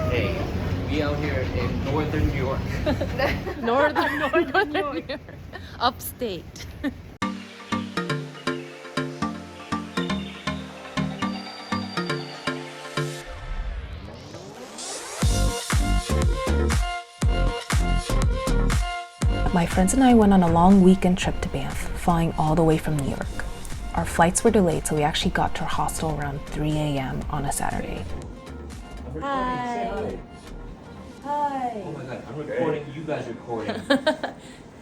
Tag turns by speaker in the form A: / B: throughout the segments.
A: Hey, we out here in northern New York.
B: northern New York. Upstate. My friends and I went on a long weekend trip to Banff, flying all the way from New York. Our flights were delayed, so we actually got to our hostel around 3 a.m. on a Saturday. Hi. Hi.
A: Oh my god, I'm recording, you guys recording.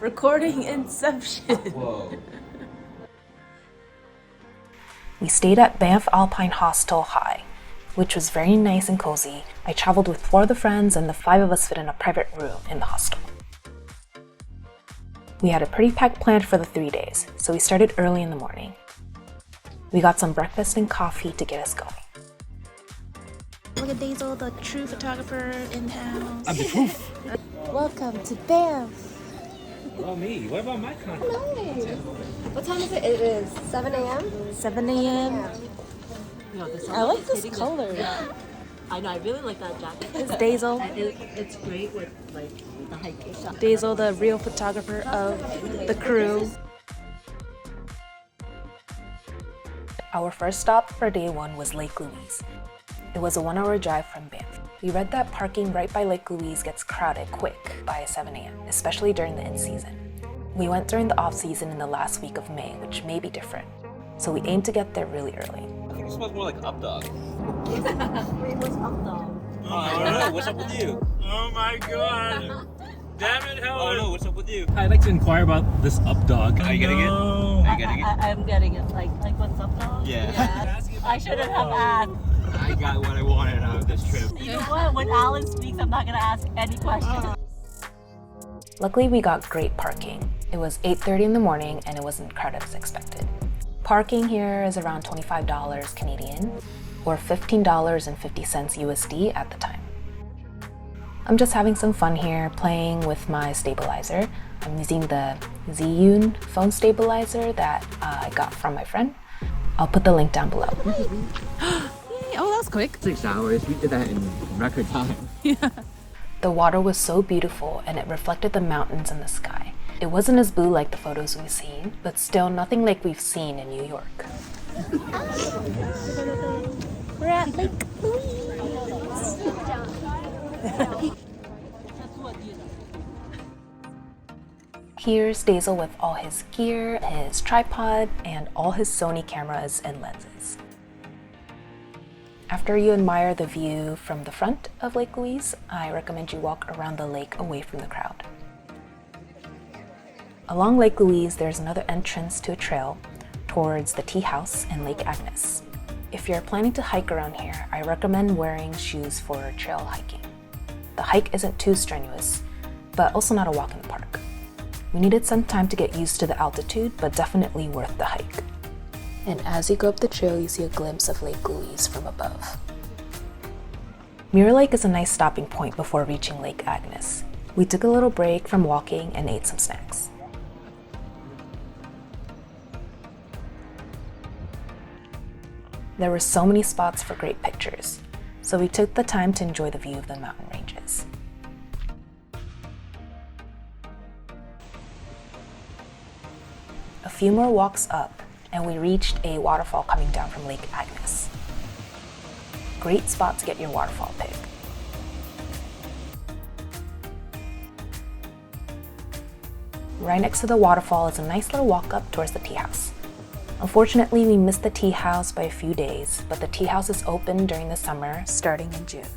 B: Recording Inception.
A: Whoa.
B: We stayed at Banff Alpine Hostel High, which was very nice and cozy. I traveled with 4 of the friends and the 5 of us fit in a private room in the hostel. We had a pretty packed plan for the 3 days, so we started early in the morning. We got some breakfast and coffee to get us going.
C: Look at Daisel, the true photographer in house.
A: I'm the truth.
C: Welcome to Banff.
A: What about me? What about my content?
C: Hello. What time is it? It is 7 a.m.
B: 7 a.m. I like this color.
D: Yeah. I know, I really like that jacket.
B: It's Daisel.
D: It's great with like the hiking shot.
B: Daisel, the real photographer of the crew. Our first stop for day 1 was Lake Louise. It was a 1-hour drive from Banff. We read that parking right by Lake Louise gets crowded quick by 7 a.m., especially during the in-season. We went during the off-season in the last week of May, which may be different, so we aimed to get there really early.
A: I think it smells more like up dog.
D: Wait, what's up though?
A: Oh, I don't know. What's up with you?
E: Oh my god! Damn it,
A: Oh
E: Helen!
A: no, what's up with you?
E: I'd like to inquire about this up dog.
A: Are you getting it?
E: No.
A: Are you getting it?
D: I'm getting it. Like what's up though?
A: Yeah.
D: I shouldn't have asked.
A: I got what I wanted out of this trip.
D: You know what? When Alan speaks, I'm not gonna ask any questions.
B: Luckily, we got great parking. It was 8:30 in the morning and it wasn't crowded as expected. Parking here is around $25 Canadian or $15.50 USD at the time. I'm just having some fun here playing with my stabilizer. I'm using the Zhiyun phone stabilizer that I got from my friend. I'll put the link down below.
F: Oh, that was quick.
A: 6 hours. We did that in record time.
B: The water was so beautiful and it reflected the mountains and the sky. It wasn't as blue like the photos we've seen, but still nothing like we've seen in New York.
C: We're at Lake Louise.
B: Here's Daisel with all his gear, his tripod, and all his Sony cameras and lenses. After you admire the view from the front of Lake Louise, I recommend you walk around the lake away from the crowd. Along Lake Louise, there's another entrance to a trail towards the Teahouse and Lake Agnes. If you're planning to hike around here, I recommend wearing shoes for trail hiking. The hike isn't too strenuous, but also not a walk in the park. We needed some time to get used to the altitude, but definitely worth the hike. And as you go up the trail, you see a glimpse of Lake Louise from above. Mirror Lake is a nice stopping point before reaching Lake Agnes. We took a little break from walking and ate some snacks. There were so many spots for great pictures, so we took the time to enjoy the view of the mountain ranges. A few more walks up, and we reached a waterfall coming down from Lake Agnes. Great spot to get your waterfall pic. Right next to the waterfall is a nice little walk up towards the Teahouse. Unfortunately, we missed the Teahouse by a few days, but the Teahouse is open during the summer, starting in June.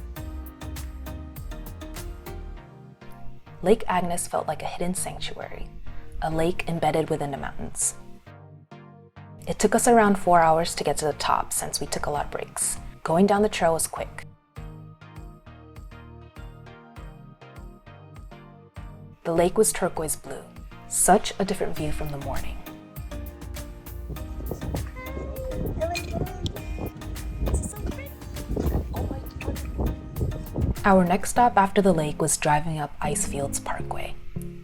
B: Lake Agnes felt like a hidden sanctuary, a lake embedded within the mountains. It took us around 4 hours to get to the top since we took a lot of breaks. Going down the trail was quick. The lake was turquoise blue, such a different view from the morning. Our next stop after the lake was driving up Icefields Parkway.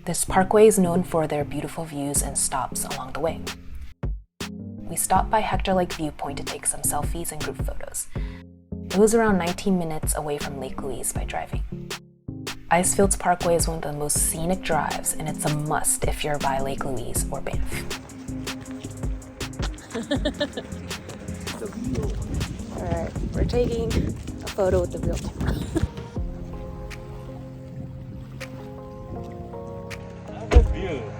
B: This parkway is known for their beautiful views and stops along the way. we stopped by Hector Lake Viewpoint to take some selfies and group photos. It was around 19 minutes away from Lake Louise by driving. Icefields Parkway is one of the most scenic drives, and it's a must if you're by Lake Louise or Banff. Alright, we're taking a photo with the real camera.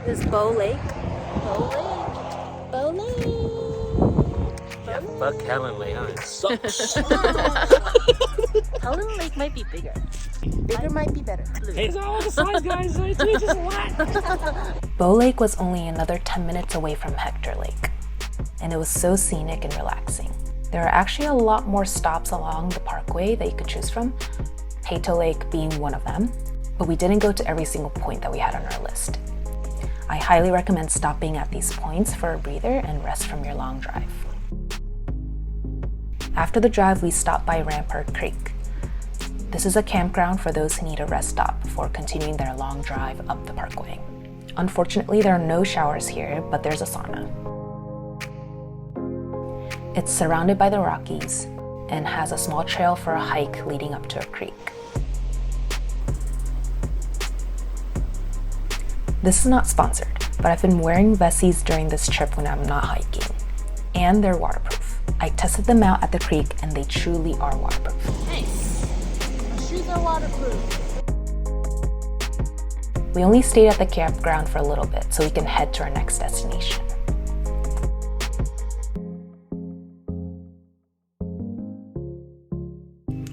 B: This is Bow Lake. Bow Lake.
A: Yeah, fuck Helen Lake. It sucks.
D: Helen Lake might be bigger.
C: Bigger might be better.
E: Hey, it's all the size, guys. It's just a lot.
B: Bow Lake was only another 10 minutes away from Hector Lake, and it was so scenic and relaxing. There are actually a lot more stops along the parkway that you could choose from, Hector Lake being one of them, but we didn't go to every single point that we had on our list. I highly recommend stopping at these points for a breather and rest from your long drive. After the drive, we stopped by Rampart Creek. This is a campground for those who need a rest stop before continuing their long drive up the parkway. Unfortunately, there are no showers here, but there's a sauna. It's surrounded by the Rockies and has a small trail for a hike leading up to a creek. This is not sponsored, but I've been wearing Vessies during this trip when I'm not hiking, and they're waterproof. I tested them out at the creek and they truly are waterproof.
D: Nice. My shoes are waterproof.
B: We only stayed at the campground for a little bit so we can head to our next destination.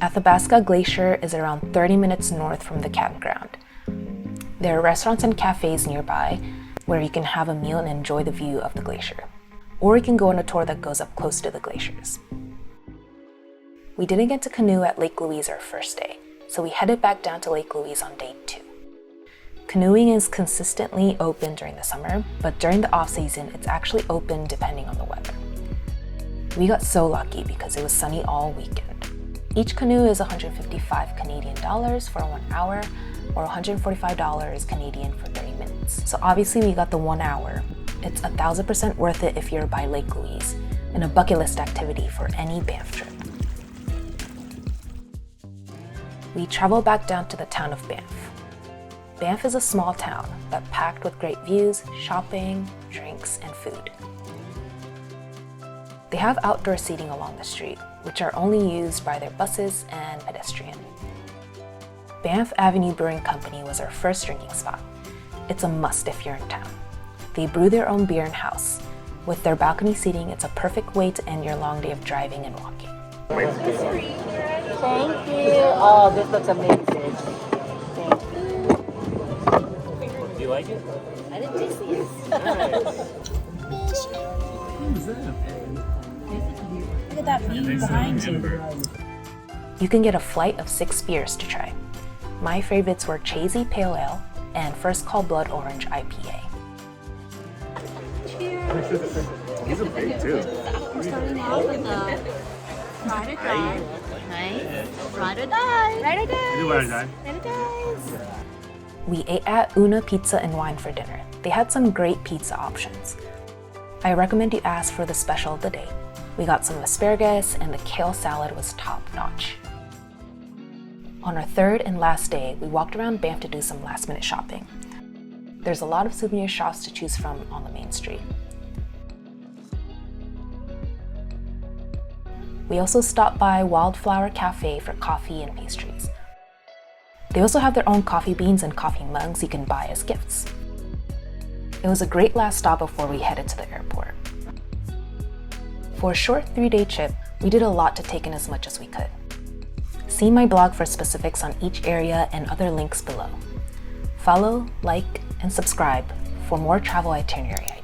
B: Athabasca Glacier is around 30 minutes north from the campground. There are restaurants and cafes nearby where you can have a meal and enjoy the view of the glacier. Or you can go on a tour that goes up close to the glaciers. We didn't get to canoe at Lake Louise our first day, so we headed back down to Lake Louise on day 2. Canoeing is consistently open during the summer, but during the off-season, it's actually open depending on the weather. We got so lucky because it was sunny all weekend. Each canoe is 155 Canadian dollars for 1 hour, or $145 Canadian for 30 minutes. So obviously we got the 1 hour. It's 1000% worth it if you're by Lake Louise, and a bucket list activity for any Banff trip. We traveled back down to the town of Banff. Banff is a small town, but packed with great views, shopping, drinks, and food. They have outdoor seating along the street, which are only used by their buses and pedestrians. Banff Ave Brewing Co was our first drinking spot. It's a must if you're in town. They brew their own beer in-house. With their balcony seating, it's a perfect way to end your long day of driving and walking.
D: Thank you. Oh, this looks amazing. Thank you.
E: Do you like it?
D: I didn't taste it. Look at that view behind you.
B: You can get a flight of 6 beers to try. My favorites were Chazy Pale Ale and First Call Blood Orange IPA.
A: These are big too.
D: We're starting off with the ride or die. Nice. Ride or die. Ride or die.
E: Do what I die.
D: Ride or dies.
B: We ate at Una Pizza and Wine for dinner. They had some great pizza options. I recommend you ask for the special of the day. We got some asparagus and the kale salad was top notch. On our third and last day, we walked around Banff to do some last minute shopping. There's a lot of souvenir shops to choose from on the main street. We also stopped by Wildflower Cafe for coffee and pastries. They also have their own coffee beans and coffee mugs you can buy as gifts. It was a great last stop before we headed to the airport. For a short 3-day trip, we did a lot to take in as much as we could. See my blog for specifics on each area and other links below. Follow, like, and subscribe for more travel itinerary ideas.